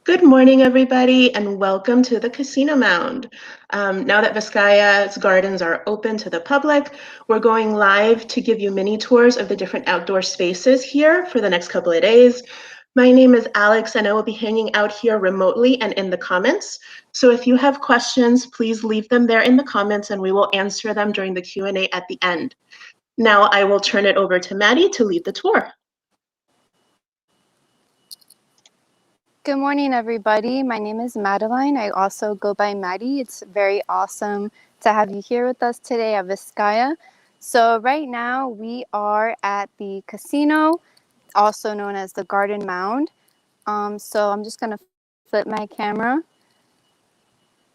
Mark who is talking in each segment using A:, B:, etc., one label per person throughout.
A: Good morning, everybody, and welcome to the Casino Mound. Now that Vizcaya's gardens are open to the public, we're going live to give you mini tours of the different outdoor spaces here for the next couple of days. My name is Alex, and I will be hanging out here remotely and in the comments. So if you have questions, please leave them there in the comments, and we will answer them during the Q&A at the end. Now I will turn it over to Maddie to lead the tour.
B: Good morning, everybody. My name is Madeline. I also go by Maddie. It's very awesome to have you here with us today at Vizcaya. So right now we are at the casino, also known as the Garden Mound. So I'm just going to flip my camera.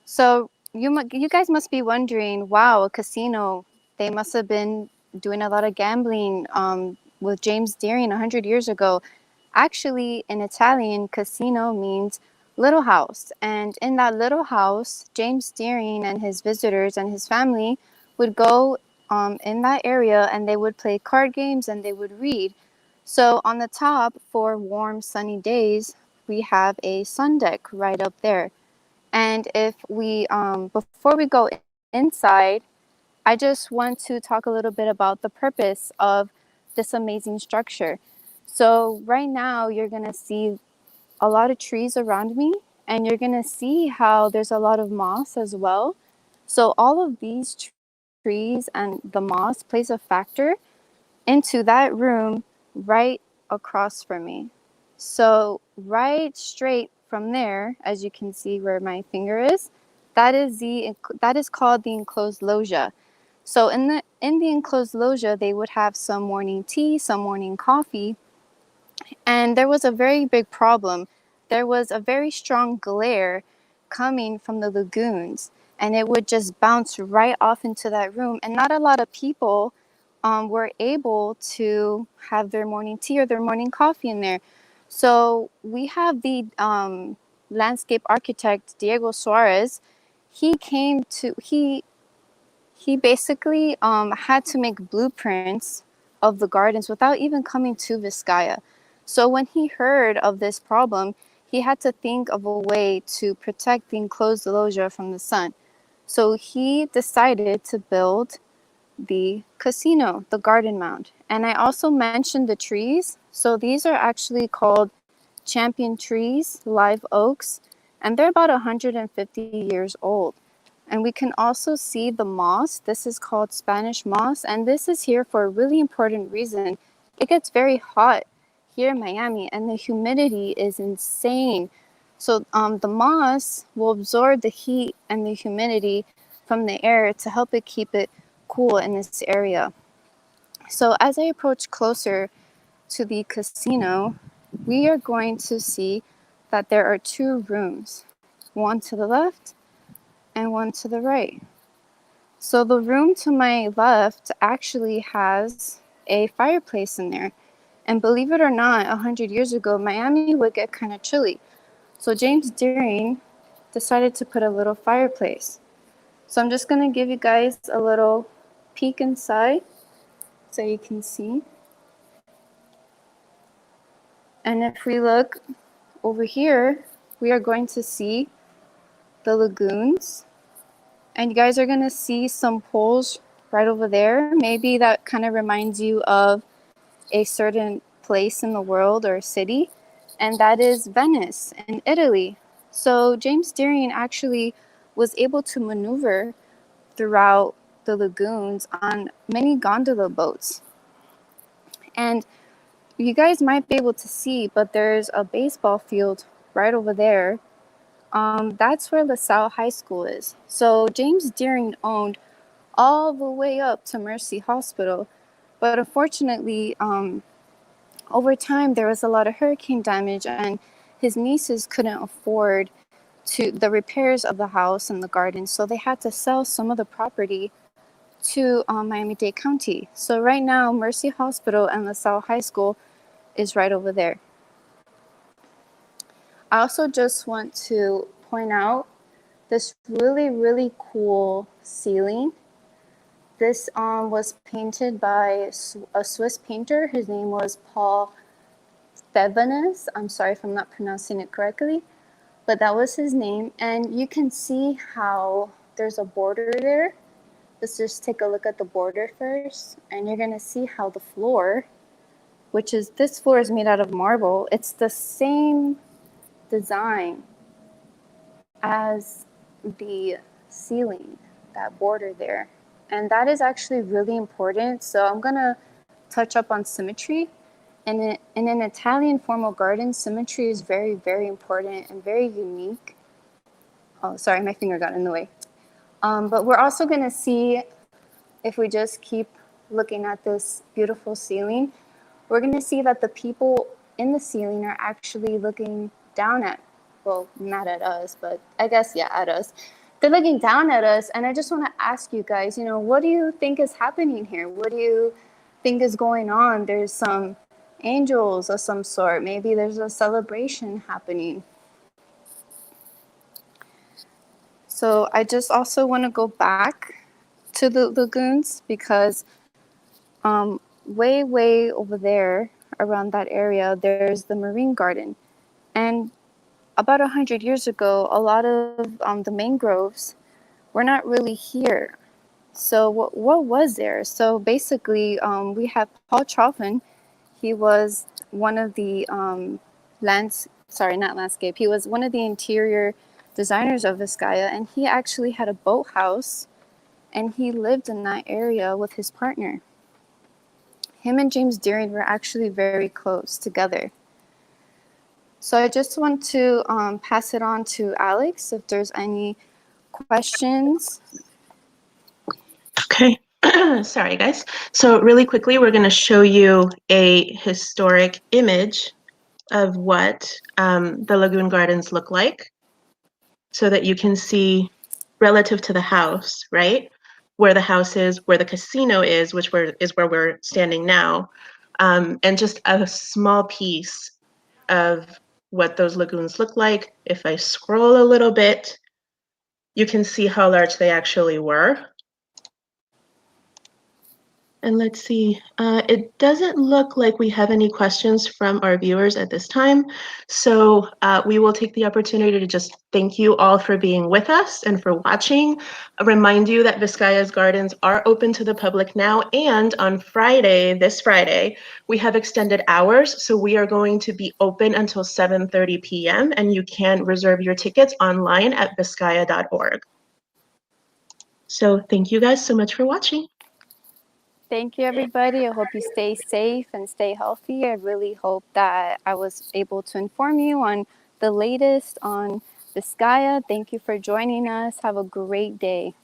B: So you guys must be wondering, wow, a casino. They must have been doing a lot of gambling with James Deering 100 years ago. Actually, in Italian, casino means little house. And in that little house, James Deering and his visitors and his family would go in that area, and they would play card games and they would read. So on the top, for warm, sunny days, we have a sun deck right up there. And if we, before we go inside, I just want to talk a little bit about the purpose of this amazing structure. So right now you're going to see a lot of trees around me, and you're going to see how there's a lot of moss as well. So all of these trees and the moss plays a factor into that room right across from me. So right straight from there, as you can see where my finger is, that is called the enclosed loggia. So in the enclosed loggia, they would have some morning tea, some morning coffee, and there was a very big problem. There was a very strong glare coming from the lagoons, and it would just bounce right off into that room, and not a lot of people were able to have their morning tea or their morning coffee in there. So we have the landscape architect Diego Suarez. He basically had to make blueprints of the gardens without even coming to Vizcaya. So when he heard of this problem, he had to think of a way to protect the enclosed loggia from the sun. So he decided to build the casino, the Garden Mound. And I also mentioned the trees. So these are actually called champion trees, live oaks, and they're about 150 years old. And we can also see the moss. This is called Spanish moss, and this is here for a really important reason. It gets very hot here in Miami, and the humidity is insane. So the moss will absorb the heat and the humidity from the air to help it keep it cool in this area. So as I approach closer to the casino, we are going to see that there are two rooms, one to the left and one to the right. So the room to my left actually has a fireplace in there. And believe it or not, 100 years ago, Miami would get kind of chilly. So James Deering decided to put a little fireplace. So I'm just going to give you guys a little peek inside so you can see. And if we look over here, we are going to see the lagoons. And you guys are going to see some poles right over there. Maybe that kind of reminds you of a certain place in the world or city. And that is Venice in Italy. So James Deering actually was able to maneuver throughout the lagoons on many gondola boats. And you guys might be able to see, but there's a baseball field right over there. That's where LaSalle High School is. So James Deering owned all the way up to Mercy Hospital. But unfortunately, over time, there was a lot of hurricane damage, and his nieces couldn't afford the repairs of the house and the garden. So they had to sell some of the property to Miami-Dade County. So right now, Mercy Hospital and LaSalle High School is right over there. I also just want to point out this really, really cool ceiling. This was painted by a Swiss painter. His name was Paul Thevenes. I'm sorry if I'm not pronouncing it correctly. but that was his name. And you can see how there's a border there. Let's just take a look at the border first, and you're gonna see how the floor, which is, this floor is made out of marble. It's the same design as the ceiling, that border there. And that is actually really important. So I'm gonna touch up on symmetry. And in an Italian formal garden, symmetry is very, very important and very unique. Oh, sorry, my finger got in the way. But we're also gonna see, if we just keep looking at this beautiful ceiling, we're going to see that the people in the ceiling are actually looking down at, well, not at us, but I guess, yeah, at us. They're looking down at us, and I just want to ask you guys, what do you think is happening here? What do you think is going on? There's some angels of some sort. Maybe there's a celebration happening. So I just also want to go back to the lagoons because way over there around that area, there's the marine garden. And about 100 years ago, a lot of the mangroves were not really here. So what was there? So basically, we have Paul Chauvin. He was one of the not landscape. He was one of the interior designers of Vizcaya, and he actually had a boathouse, and he lived in that area with his partner. Him and James Deering were actually very close together. So I just want to pass it on to Alex if there's any questions.
A: Okay. Sorry, guys. So really quickly, we're going to show you a historic image of what the Lagoon Gardens look like so that you can see relative to the house, right? Where the house is, where the casino is, which is where we're standing now, and just a small piece of what those lagoons look like. If I scroll a little bit, you can see how large they actually were. And let's see, it doesn't look like we have any questions from our viewers at this time. So we will take the opportunity to just thank you all for being with us and for watching. Remind you that Vizcaya's Gardens are open to the public now. And on Friday, this Friday, we have extended hours. So we are going to be open until 7:30 p.m. And you can reserve your tickets online at vizcaya.org. So thank you guys so much for watching.
B: Thank you, everybody. I hope you stay safe and stay healthy. I really hope that I was able to inform you on the latest on Vizcaya. Thank you for joining us. Have a great day.